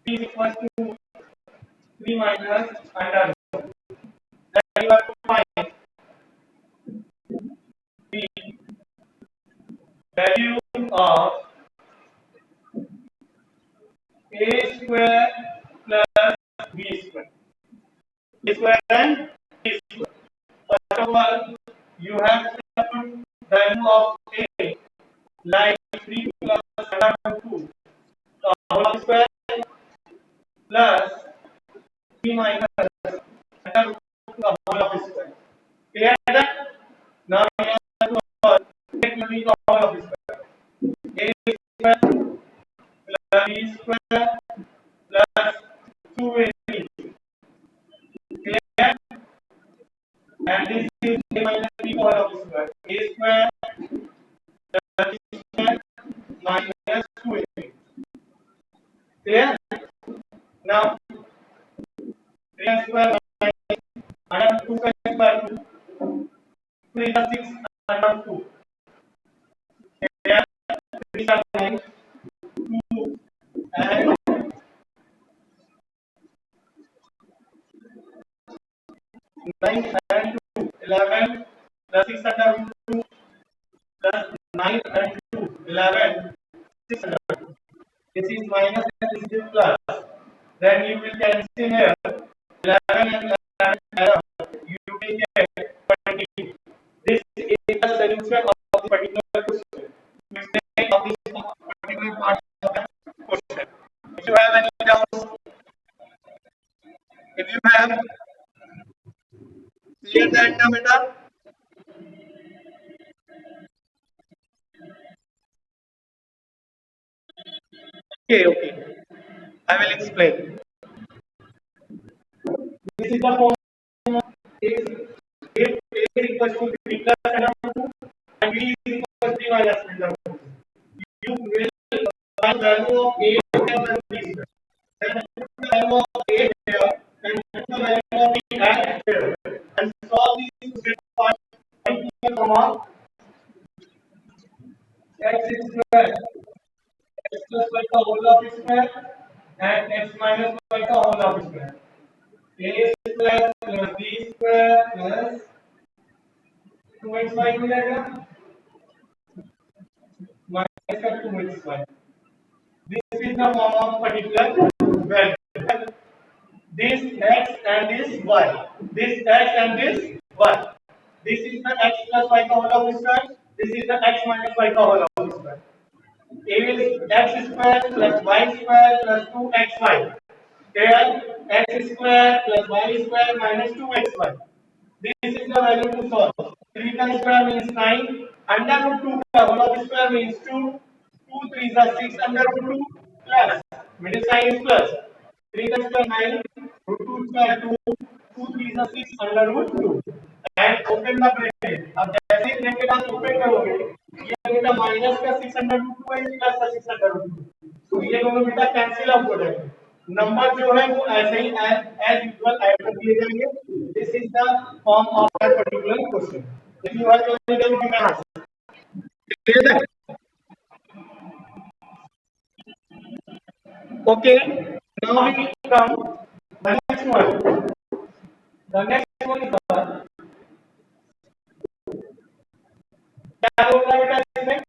is equal to 3 minus under root. Then you have to find the value of a square plus b square. A square and b square. First of all, you have to put value of a like 3 plus under root 2 whole square plus 3 minus under root 2 whole of square. Clear that? Now we have to take the whole of square. A square plus b square plus 2ab. Clear? And this is a minus b whole of square. A square plus b square minus 2ab. Clear? Now 3 square minus under 2 square 2. 3 is 6 under 2. Clear? 3 are 9. 2 and 9 and 2, 11 plus 6 under root 2 plus 9 and 2, 11, 6 under root 2. This is minus and this is plus. Then you will cancel here 11 and 11 add up. You will get 20. This is the solution of the particular question. Mistake of this particular part of the question. If you have any doubts, if you have clear that now, beta. Okay. I will explain. This is the form of if A is equal to 3 plus under root 2 and B is equal to 3 minus under root 2. You will find the value of A and B square. Then put the value of A here and put the value of B at here and solve these to get the particular form of x square x plus y का whole of square and x minus y का whole of square. A square plus b square plus 2xy हो जाएगा minus का 2xy. This is the form of particular value. This x and this y. This x and this y. This is the x plus y का whole of square. This is the x minus y का whole of square. A is x square plus y square plus 2xy. Here x square plus y square minus 2xy. This is the value to solve. 3 का square means 9. Under root 2 का whole of square means 2. 2 3 is 6 under root 2 plus middle sign is plus. 3 का square 9. Root 2 square 2. 2 3 is 6 under root 2. And open the bracket. अब जैसे ही bracket आप open करोगे, ये बेटा minus का 6 under root 2 है, plus का 6 under root 2. तो ये दोनों बेटा cancel out हो जाएंगे. नंबर जो है वो ऐसे ही as usual ऐड कर दिए जाएंगे. This is the form of that particular question. If you have any doubt, you can ask. Clear that? Okay. Now we come the next one. The next one is क्या होगा बेटा इसमें?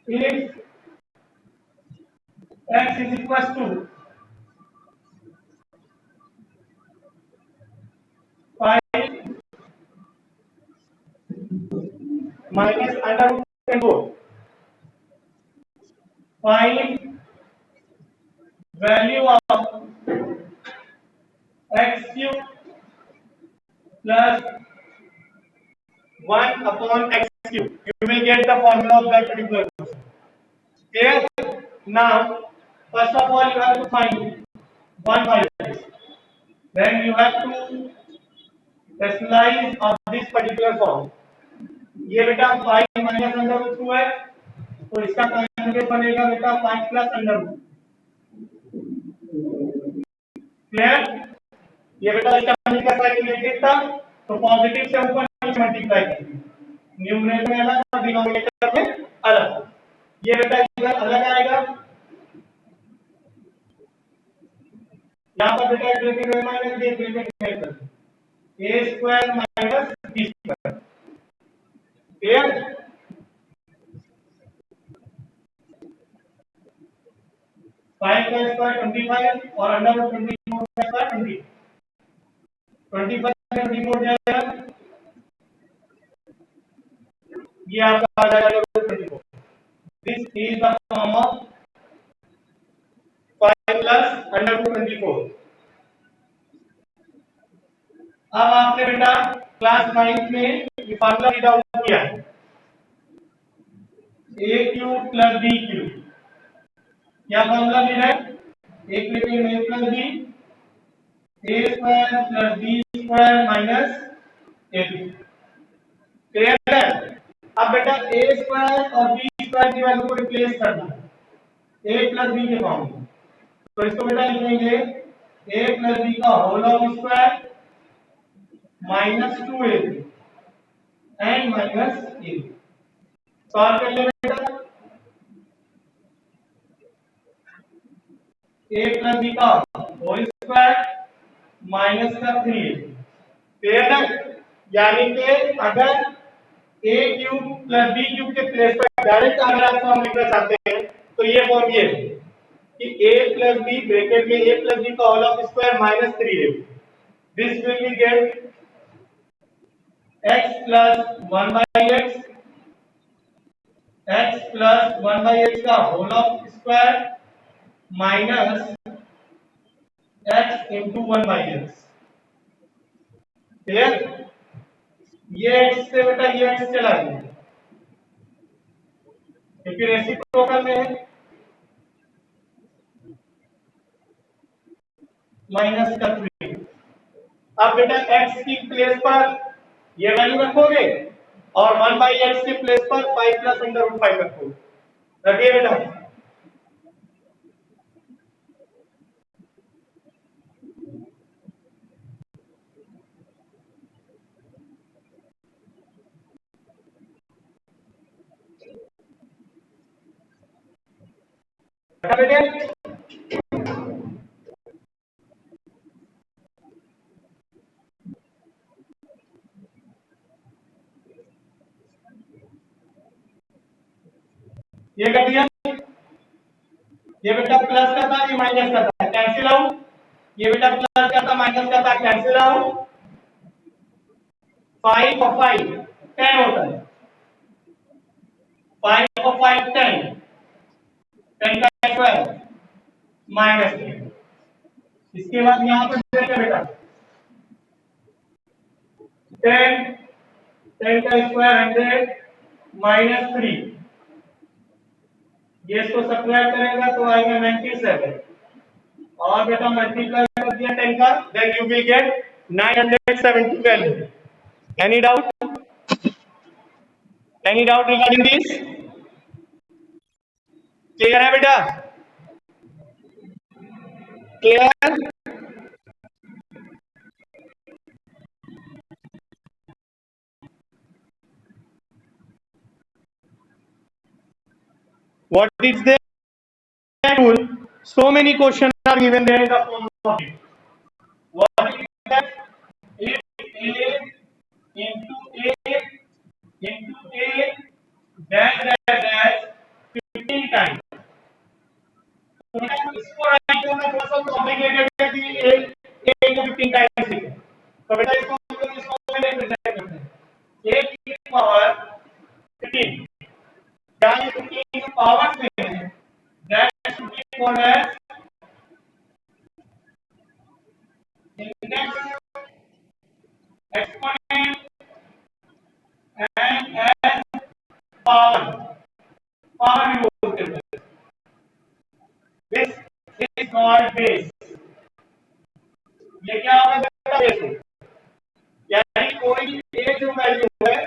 If x is equals to 5 minus under root 10 4. Find value of x cube plus 1 upon x cube. You will get the formula of that particular question. Clear? Now, first of all, you have to find 1 by x. Then you have to rationalize of this particular form. ये बेटा 5 minus under root 2 है, तो इसका conjugate बनेगा बेटा 5 plus under root. Clear? ये बेटा इसका मल्टीप्लाई का नेगेटिव था, तो पॉजिटिव से ऊपर नीचे मल्टीप्लाई करेंगे. न्यूमरेटर में अलग और डिनोमिनेटर में अलग. ये बेटा इधर अलग आएगा, ब्रैकेट में माइनस बी ब्रैकेट में कर a square minus b square clear. 5 का स्क्वायर 25 और अंडर रूट 24 का स्क्वायर 20 25 से 24 जाएगा ये आपका आ जाएगा root 24। This is the form of 5 plus under root 24। अब आपने बेटा क्लास 9 में ये फार्मूला रीड आउट किया है a cube plus b cube. क्या फार्मूला रीड है एक ब्रैकेट में a plus b a square plus b square minus ab clear है। अब बेटा a स्क्वायर और b स्क्वायर की वैल्यू को रिप्लेस करना है a प्लस b के फॉर्म में। तो इसको बेटा लिखेंगे a प्लस b का whole of square minus 2ab and minus ab। Solve कर ले बेटा a प्लस b का होल स्क्वायर माइनस का 3ab क्लियर है। यानी कि अगर a cube plus b cube के प्लेस पर डायरेक्ट अगर आप फॉर्म लिखना चाहते हैं तो ये फॉर्म ये है कि a प्लस b ब्रैकेट में a प्लस b का whole of square minus 3ab this will be get x plus 1 by x plus 1 by x का whole of square minus x into 1 by x clear. ये x से बेटा ये x चला गया क्योंकि रेसिप्रोकल में है माइनस का 3। अब बेटा x की प्लेस पर ये वैल्यू रखोगे और 1 बाई x के प्लेस पर 5 प्लस अंडर रूट 5 रखोगे रखिए बेटा। बेटे ये कर दिया ये बेटा प्लस का था ये माइनस का था कैंसिल आउट। ये बेटा प्लस का था माइनस का था कैंसिल आउट। 5 और 5 10 होता है 5 और 5 10 10 का स्क्वायर माइनस 3। इसके बाद यहाँ पर देखिए बेटा 10 10 का स्क्वायर 100 माइनस 3 ये इसको सब्ट्रैक्ट करेगा तो आएगा 97 और बेटा मल्टीप्लाई कर दिया 10 का then you will get 970 value. Any doubt regarding this clear है बेटा clear. what is the rule so many questions are given there in the form of it. What is that if a into a into a dash dash dash 15 times तो इसको right करना थोड़ा सा complicated है कि a को 15 times लिखें तो बेटा इसको में रिप्रेजेंट करते हैं a की पावर 15 क्या ये 15 पावर में है that should be called as index exponent and as power power भी बोलते हैं। this is called base ये क्या होगा बेटा बेस यानी कोई a जो वैल्यू है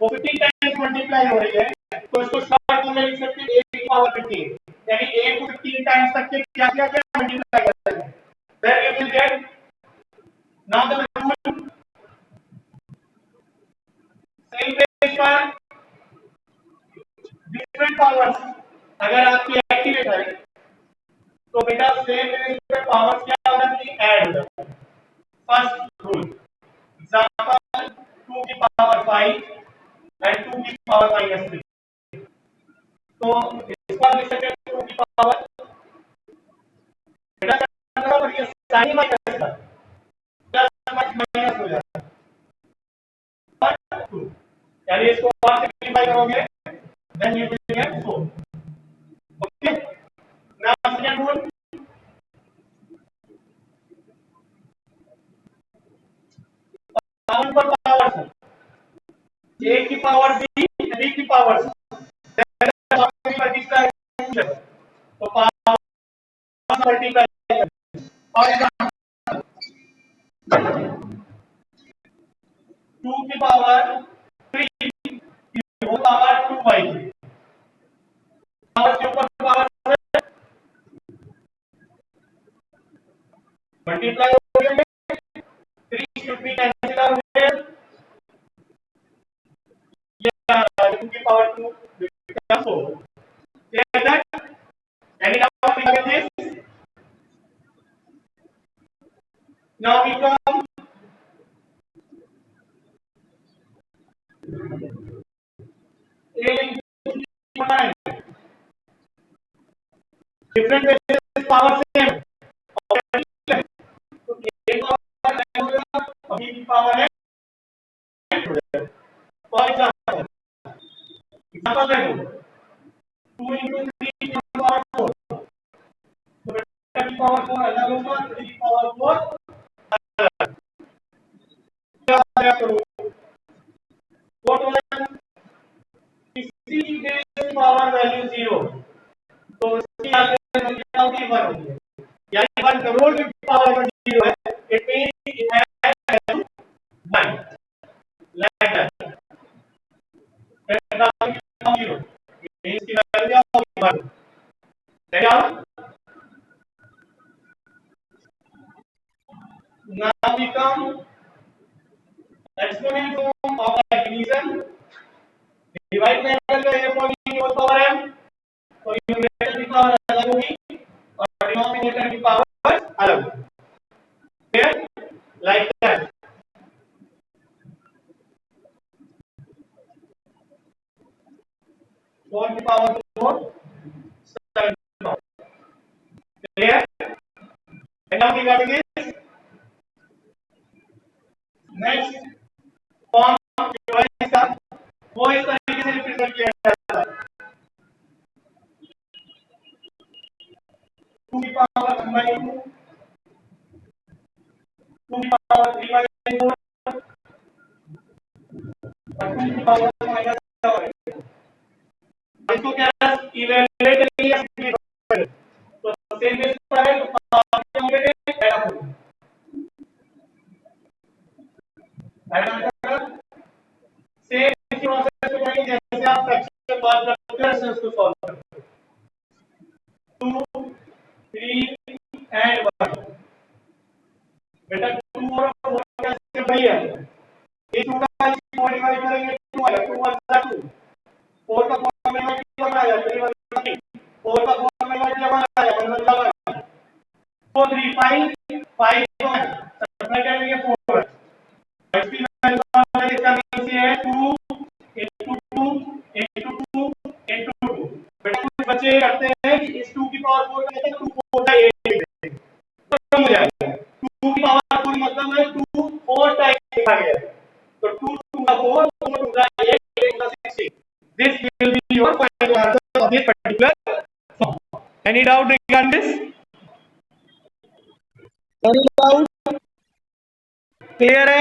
वो 15 टाइम्स मल्टीप्लाई हो रही है तो इसको शॉर्ट में लिख सकते हैं a की पावर 15 यानी a को 15 टाइम्स तक के क्या क्या क्या मल्टीप्लाई कर सकते हैं then you will get now the rule same base पर different powers अगर आपकी एक्टिवेट है तो बेटा सेम बेस पे पावर्स क्या directly add the first rule. Example 2 की power 5 and 2 की power -3. तो इसका लिख सकते हैं 2 की पावर बेटा पर ये साइन माइनस का प्लस माइनस हो जाता है 2, यानी इसको आप सिंपलीफाई करोगे then you will get 4. Okay, now second rule. Power पर पावर a की पावर b b की पावर मल्टीप्लाई तो पावर मल्टीप्लाई और 2 की पावर 3 की होल पावर 2/3 पावर के ऊपर पावर से मल्टीप्लाई हो गया 3 should be cancelled out here. Yeah, 2 की power 2 becomes 4. Clear that? Any doubt regarding this? Now we come a different basis power same. तो a पावर है होगा b की पावर है. For example देखो 2 into 3 की पावर 4 तो बेटा की पावर 4 अलग होगा 3 की पावर 4 अलग. क्या करो what was किसी बेस पावर वैल्यू 0 तो उसकी आगे संख्या की 1 होगी, यानी 1 करोड़ की पावर अगर 0 है it means it has value 1 like that. then 0 means की value 1. now we come exponent form of a division. Divide में अगर ये पॉलीनोमियल पावर है तो न्यूमरेटर की पावर अलग होगी और डिनोमिनेटर की पावर अलग होगी. क्लियर? Like that. 4 की पावर 4 7 की power. Clear? And now regarding this next form जो है इसका वो इस तरीके से रिप्रेजेंट किया जाता है 2 की पावर 1/2 2 की पावर 3/4 और 2 की पावर -7. इसको क्या है इवैल्यूएट करेंगे सिंपलीफाई तो सेम बेस पर है तो पावर क्या होंगे ऐड अप होंगे. ऐड अप सेम इसी प्रोसेस को करेंगे जैसे आप फ्रैक्शन बात करते हैं उसको सॉल्व करते हैं 2 3 एंड 1. बेटा 2 और 4 कैसे भाई है ये 2 का इसको डिवाइड करेंगे 2 आएगा 2 1 2 4 का 4 में 1 आएगा 3 1 3 4 का 4 में 1 आएगा 1 1 4 3 5 5 सब्ट्रैक्ट करेंगे 4 इसकी वैल्यू इसका मींस है 2 into 2 into 2 into 2. बेटा कुछ बच्चे करते हैं कि इस 2 की पावर 4 का मतलब 2 4 का 8 लिख देंगे तो कम हो जाएगा. 2 की पावर 4 मतलब है 2 4 टाइम्स लिखा गया है तो 2 2 का 4 4 2 का 8 8 का 16. This will be your final answer of this particular form. Any doubt regarding this? Any doubt? Clear है?